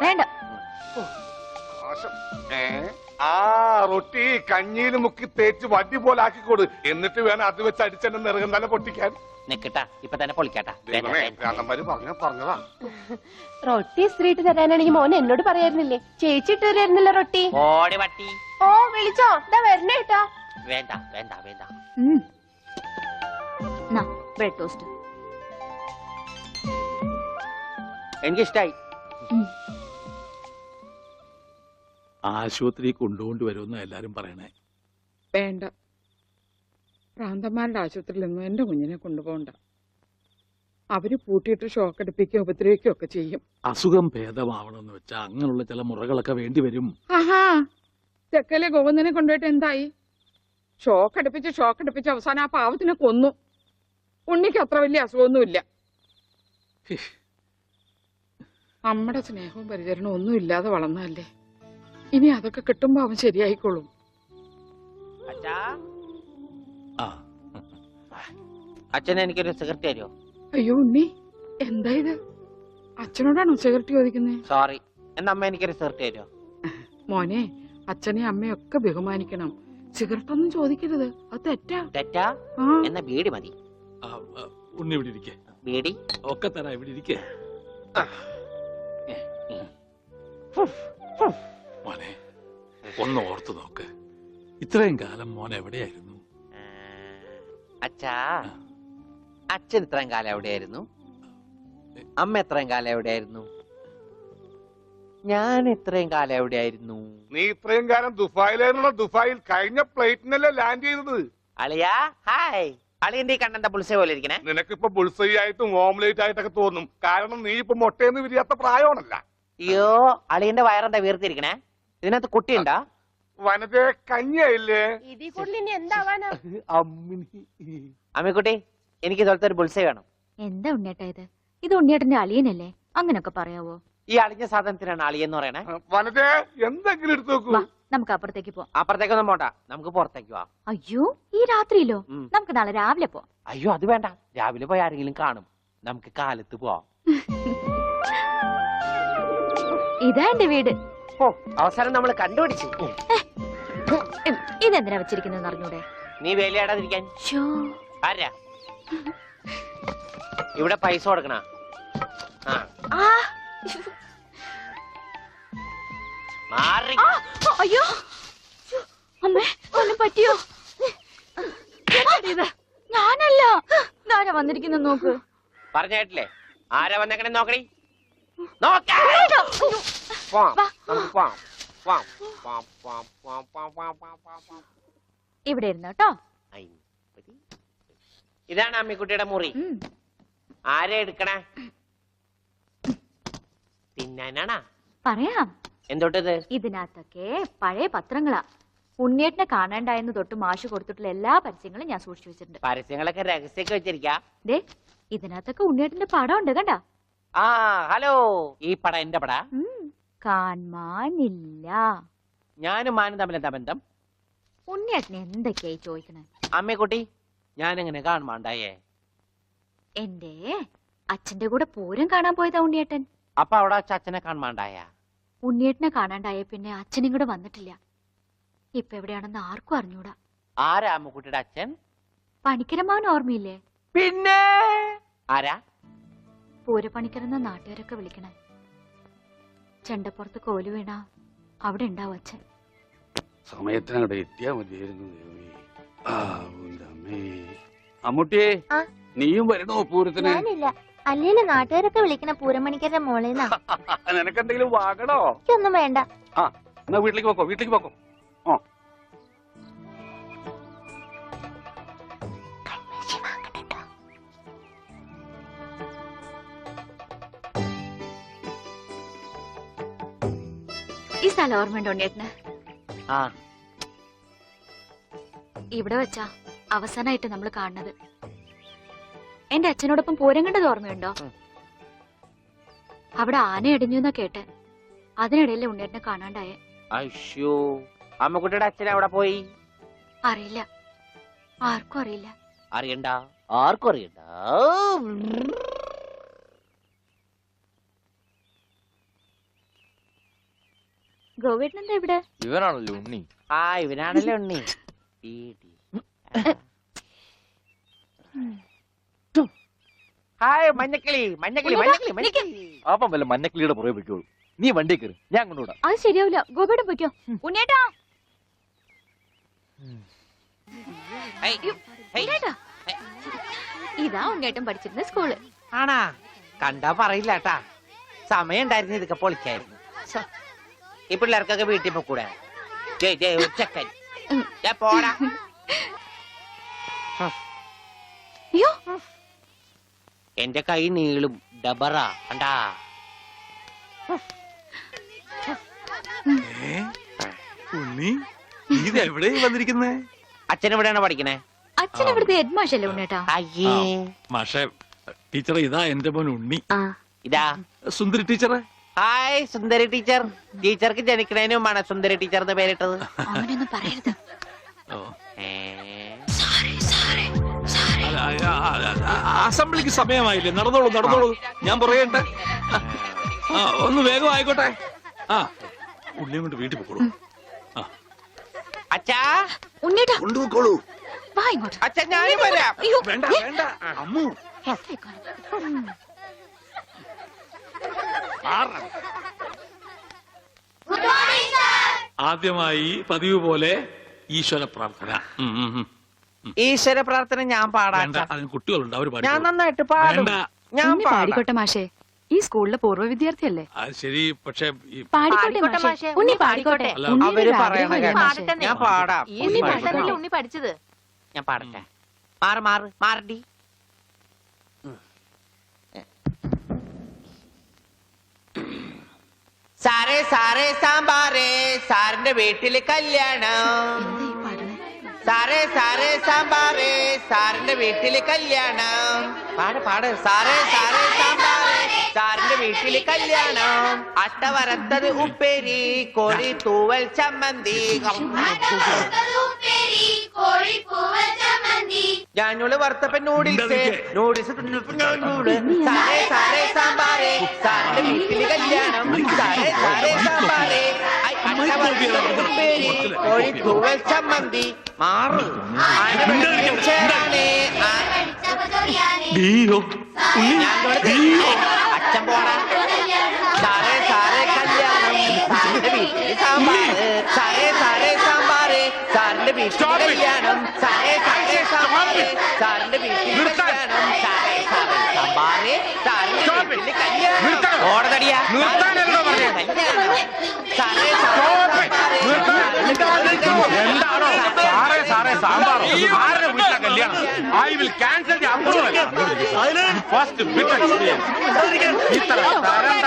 വേണ്ട. ആ റൊട്ടി കഞ്ഞിയിൽ മുക്കി തേച്ച് വടി പോലെ ആക്കിക്കൊടു. എന്നിട്ട് വേണം അത് വെച്ച് അടിച്ചെന്നെ നിറകം തന്നെ പൊട്ടിക്കാൻ. നിക്കട്ടാ, ഇപ്പൊ തന്നെ പൊളിക്കാട്ടാ. പറഞ്ഞതാ. റൊട്ടി സ്ത്രീട്ട് തരാനാണെങ്കിൽ മോൻ എന്നോട് പറയായിരുന്നില്ലേ? ചേച്ചി ഇട്ട് തരായിരുന്നില്ല റൊട്ടി. ഓടി വട്ടി. ഓ വിളിച്ചോ, ഇതാ വരണേട്ടാ. വേണ്ട വേണ്ട വേണ്ട. ബ്രെഡ് ടോസ്റ്റ് എനിക്കിഷ്ടായി. ആശുപത്രി കൊണ്ടുകൊണ്ട് വരുമെന്ന് എല്ലാരും പറയണേ. വേണ്ട, പ്രാന്തന്മാരുടെ ആശുപത്രിയിൽ നിന്നും എന്റെ കുഞ്ഞിനെ കൊണ്ടുപോകണ്ട. അവര് പൂട്ടിയിട്ട് ഷോക്ക് അടിപ്പിക്കുകയോ ഉപദ്രവിക്കുകയോ ഒക്കെ ചെയ്യും. അസുഖം ഭേദമാവണമെന്ന് വെച്ചാ അങ്ങനെയുള്ള ചില മുറകളൊക്കെ വേണ്ടി വരും. ആഹാ, തെക്കലെ ഗോവിന്ദനെ കൊണ്ടുപോയിട്ട് എന്തായി? ഷോക്ക് അടുപ്പിച്ച് അവസാനം ആ പാവത്തിനെ കൊന്നു. ഉണ്ണിക്ക് അത്ര വലിയ അസുഖമൊന്നുമില്ല. നമ്മുടെ സ്നേഹവും പരിചരണവും ഒന്നും ഇല്ലാതെ വളർന്നതല്ലേ. ഇനി അതൊക്കെ കിട്ടുമ്പോ അവൻ ശരിയായിക്കോളും. അച്ഛൻ എനിക്കൊരു സിഗരറ്റ് തരുമോ? അയ്യോ ഉണ്ണി, എന്താ ഇത്? അച്ഛനോടാണോ സിഗരറ്റ് ചോദിക്കുന്നേ? സോറി, എന്നാ അമ്മ എനിക്കൊരു സിഗരറ്റ് തരുമോ? മോനെ, അച്ഛനെ അമ്മയൊക്കെ ബഹുമാനിക്കണം. സിഗരറ്റ് ഒന്നും ചോദിക്കരുത്, അത് തെറ്റാ. തെറ്റാ? എന്നാ ബീഡി മതി. ഉണ്ണി ഇവിടെ ഇരിക്കേ. ബീഡി ഒക്കെ തരാ, ഇവിടെ ഇരിക്കേ. മോനെ, ഒന്ന് ഓർത്തു നോക്ക്. ഇത്രയും കാലം മോൻ എവിടെയായിരുന്നു? അച്ഛാ, അച്ഛൻ ഇത്രയും കാലം എവിടെയായിരുന്നു? അമ്മ എത്രയും കാലം എവിടെയായിരുന്നു? ഞാൻ ഇത്രയും കാലം എവിടെയായിരുന്നു? നീ ഇത്രയും കാലം ദുബായിലായിരുന്നുള്ള. ദുബായിൽ കഴിഞ്ഞ പ്ലേറ്റിനല്ലേ ലാൻഡ് ചെയ്തത്. അളിയാ ഹായ്. അളിയന്റെ കണ്ണന്റെ പുൾസൈ പോലെ ഇരിക്കണേ. നിനക്കിപ്പോ ബുൾസൈ ആയിട്ടും ഓംലേറ്റ് ആയിട്ടൊക്കെ തോന്നും. കാരണം നീ ഇപ്പൊ മുട്ടയെന്ന് വിരിയാത്ത പ്രായമാണല്ല. അയ്യോ, അളിയന്റെ വയറെന്താ വീർത്തിരിക്കണേ? ഇതിനകത്ത് കുട്ടിയുണ്ടാ? വനത്തെ കഞ്ഞിയായില്ലേ? ഇതിൽ കൂടുതൽ ഇനി എന്താവാനാ? അമ്മിക്കുട്ടി, എനിക്ക് ഇതുപോലത്തെ ഒരു ബുൾസൈ വേണം. എന്താ ഉണ്ണിയേട്ടാ ഇത്? ഇത് ഉണ്ണിയേട്ടന്റെ അളിയനല്ലേ? അങ്ങനൊക്കെ പറയാവോ? ഈ അളിഞ്ഞ സാധനത്തിനാണ് അളിയെന്ന് പറയണേ. വനത്തെ എന്തെങ്കിലും എടുത്തു നോക്കൂ. നമുക്ക് അപ്പുറത്തേക്ക് പോവാം. അപ്പുറത്തേക്കൊന്നും പോണ്ട, നമുക്ക് പുറത്തേക്ക് പോവാം. അയ്യോ, ഈ രാത്രിയിലോ? നമുക്ക് നാളെ രാവിലെ പോവാം. അയ്യോ, അത് വേണ്ട, രാവിലെ പോയി ആരെങ്കിലും കാണും. നമുക്ക് കാലത്ത് പോവാം. ഇതാ എന്റെ വീട്. ഓ, അവസാനം നമ്മൾ കണ്ടുപിടിച്ചു. ഇതെന്തിനാ വെച്ചിരിക്കുന്നത് അറിഞ്ഞൂടെ? നീ വേലയാടാതിരിക്കാൻ. ആരാ ഇവിടെ പൈസ കൊടുക്കണ? അയ്യോ അമ്മേ, ഒന്നും പറ്റിയോ? ഞാനല്ല, ആരാ വന്നിരിക്കുന്ന നോക്ക്. പറഞ്ഞിട്ടില്ലേ ആരാ വന്നേക്കണേ? നോക്കണേ. ഇവിടെ ഇരുന്നു കേട്ടോ. ഇതാണ് അമ്മിക്കുട്ടിയുടെ മുറി. ആരെ എടുക്കണേ? തിന്നാനാണാ? പറയാം. എന്തോട്ടത്? ഇതിനകത്തൊക്കെ പഴയ പത്രങ്ങളാ. ഉണ്ണിയേട്ടനെ കാണാണ്ടായെന്ന് തൊട്ട് മാഷ് കൊടുത്തിട്ടുള്ള എല്ലാ പരസ്യങ്ങളും ഞാൻ സൂക്ഷിച്ചു വെച്ചിട്ടുണ്ട്. പരസ്യങ്ങളൊക്കെ രഹസ്യമൊക്കെ വെച്ചിരിക്കാ. ദേ, ഇതിനകത്തൊക്കെ ഉണ്ണിയേട്ടന്റെ പടം ഉണ്ട്, കണ്ടാ? ആ ഹലോ, ഈ പടം എന്റെ പടാ? കാണാനില്ല. ഞാനും മാനും തമ്മിൽ എന്താ ബന്ധം? ഉണ്ണിയേട്ടനെ എന്തൊക്കെയായി ചോദിക്കണേ? അമ്മക്കുട്ടി, ഞാനെങ്ങനെ കാണുമാണ്ടായേ? എന്റെ അച്ഛന്റെ കൂടെ പൂരം കാണാൻ പോയതാ ഉണ്ണിയേട്ടൻ. അപ്പൊ അവിടെ അച്ഛനെ കാണുമാണ്ടായ? ഉണ്ണിയേട്ടനെ കാണാണ്ടായ പിന്നെ അച്ഛനും കൂടെ വന്നിട്ടില്ല. ഇപ്പൊ എവിടെയാണെന്ന് ആർക്കും അറിഞ്ഞൂടാ. ആരാ അമ്മക്കുട്ടിയുടെ അച്ഛൻ? പണിക്കരമാവൻ ഓർമ്മയില്ലേ? പിന്നെ ആരാ? പൂരപ്പണിക്കരെന്ന നാട്ടുകാരൊക്കെ വിളിക്കണേ. ചെണ്ടപ്പുറത്ത് കോല് വീണ അവിടെ ഉണ്ടാവും അച്ഛൻ. സമയത്തിനവിടെ എത്തിയാ മതിയായിരുന്നു. അമ്മൂട്ടിയെ, നീയും വരണോ പൂരത്തിന്? ഞാനില്ല, അല്ലേലും നാട്ടുകാരൊക്കെ വിളിക്കണ പൂരമണിക്കരുടെ മോളേന്നാ. നിനക്കെന്തെങ്കിലും വാങ്ങണോ? ഒന്നും വേണ്ട. ആ, എന്നാ വീട്ടിലേക്ക് പോക്കോ, വീട്ടിലേക്ക് പോക്കോ. ഓ, ഈ സ്ഥലം ഓർമ്മയുണ്ടോ ഉണ്ണിയേട്ടന്? ആ, ഇവിടെ വെച്ചാ അവസാനായിട്ട് നമ്മൾ കാണുന്നത്. എന്റെ അച്ഛനോടൊപ്പം പൂരം കണ്ടത് ഓർമ്മയുണ്ടോ? അവിടെ ആന ഇടിഞ്ഞു എന്നാ കേട്ടെ. അതിനിടയിലെ ഉണ്ണിയേട്ടനെ കാണാണ്ടായേ. അയ്യോ, അമ്മക്കുട്ടിയുടെ അച്ഛൻ അവിടെ പോയി? അറിയില്ല, ആർക്കും അറിയില്ല. അറിയണ്ട, ആർക്കും അറിയണ്ട. ഗോവേട്ടൻ എന്താ ഇവിടെ? ഇവനാണല്ലോ ഉണ്ണി. ആ ഇവനാണല്ലോ ഉണ്ണി. ഹായ് മഞ്ഞക്കിളി മഞ്ഞക്കിളി മഞ്ഞക്കിളി മഞ്ഞക്കിളി. അപ്പം വല്ല മഞ്ഞക്കിളിയുടെ പുറകെ വെക്കോളൂ. നീ വണ്ടി കയറി, ഞാൻ കൊണ്ടുവിടാം. അത് ശരിയാവില്ല. ഗോവേട്ടൻ പൊയ്ക്കോ. ഉണ്ണേട്ടാ, ഉണ്ണേട്ടാ. ഇതാ ഉണ്ണേട്ടൻ പഠിച്ചിരുന്ന സ്കൂള്. ആണാ? കണ്ടാ പറയില്ല കേട്ടാ. സമയം ഉണ്ടായിരുന്നു ഇതൊക്കെ പൊളിക്കായിരുന്നു. ഈ പിള്ളേർക്കൊക്കെ വീട്ടിൽ പോക്കൂടെ? ഉച്ചക്കൻ പോടാ. അയ്യോ, എന്റെ കൈ നീളും ഡബറ കണ്ടാ. ഉണ്ണി നീ ഇത് എവിടെ വന്നിരിക്കുന്നേ? അച്ഛൻ എവിടെയാണ് പഠിക്കണേ? അച്ഛൻ ഇവിടുത്തെ ഹെഡ് മാഷല്ലേ ഉണ്ണേട്ടാ? അയ്യേ. മാഷെ ടീച്ചറെ, ഇതാ എന്റെ മോൻ ഉണ്ണി. ഇതാ സുന്ദരി ടീച്ചറെ. ഹായ് സുന്ദരി ടീച്ചർ. ടീച്ചർക്ക് ജനിക്കണേന് മുമ്പാണ് സുന്ദരി ടീച്ചർ എന്ന് പേരിട്ടത്. അങ്ങനെയൊന്നും പറയരുത്. ഓ. ഏ? അസംബ്ലിക്ക് സമയമായില്ലേ? നടന്നോളൂ നടന്നോളൂ, ഞാൻ പറയട്ടെ. ഒന്ന് വേഗം ആയിക്കോട്ടെ. ആ ഉള്ളിയും കൊണ്ട് വീട്ടിൽ പോക്കോളൂ. അച്ഛാ ഉണ്ണേട്ടാ, കൊണ്ടുപോക്കോളൂ. വാ ഇങ്ങോട്ട്. അച്ഛൻ ഞാനും വരാം. അയ്യോ, വേണ്ട വേണ്ട അമ്മു. ആദ്യമായി പതിവ് പോലെ ഈശ്വര പ്രാർത്ഥന. ഈശ്വര പ്രാർത്ഥന ഞാൻ പാടാം. വേണ്ട, അതിന് കുട്ടികളുണ്ട്, അവര് ഞാൻ പാടിക്കോളും. നന്നായിട്ട് പാടും. വേണ്ട. ഞാൻ ഉണ്ണി പാടാം. പാടിക്കോട്ടെ മാഷേ, ഈ സ്കൂളിലെ പൂർവ്വ വിദ്യാർത്ഥിയല്ലേ? അത് ശരി, പക്ഷെ പാടിക്കോട്ടെ മാഷേ, ഉണ്ണി പാടിക്കോട്ടെ. അല്ല, ഉണ്ണിയുടെ അവര് ഒരു പറയണ ആഗ്രഹമല്ലേ കേട്ടോ. മാഷേ? ഞാൻ പാടാം. ഈ സ്കൂളിലല്ലേ ഉണ്ണി പഠിച്ചത്? ഞാൻ പാടട്ടെ. മാറ് മാറ് മാറടി. സാറേ സാറേ സാമ്പാറേ, സാറിന്റെ വീട്ടില് കല്യാണം. സാറേ സാറേ സാമ്പാറേ, സാറിന്റെ വീട്ടില് കല്യാണം. പാട് പാട്. സാറേ സാറേ സാമ്പാറേ, സാറിന്റെ വീട്ടില് കല്യാണം. അട്ട വരത്തത് ഉപ്പേരി, കോഴി തൂവൽ ചമ്മന്തി. ഞാനോട് വറുത്തപ്പൻ നൂഡിൽസ്, നൂഡിൽസ് സാറേ സാറേ സാമ്പാറേ, സാറിന്റെ വീട്ടില് കല്യാണം. സാറേ സാറേ സാമ്പാറേ, ഉപ്പേരി, കോഴി തൂവൽ ചമ്മന്തി. മാറ്. അച്ഛൻ പോടാ. സാറേ സാറേ കല്യാണം, സാറിന്റെ വീട്ടില് സാമ്പാറ്. സാറേ സാറേ സാമ്പാറ്, സാറിന്റെ വീട്ടില് കല്യാണം. സാറേ സാറേ സാമ്പാറ്, സാറിന്റെ വീട്ടില് കല്യാണം. സാറേ സാറേ സാമ്പാറ്, സാറിന്റെ വീട്ടില് കല്യാണം. ഓടതടിയാ. കല്യാണം. സാറേ എന്താണോ സാറേ സാറേ സാമ്പാറോ? ആരുടെ വീട്ടിലെ കല്യാണം? I will cancel the approval. First bit experience. ഇത്ര തരം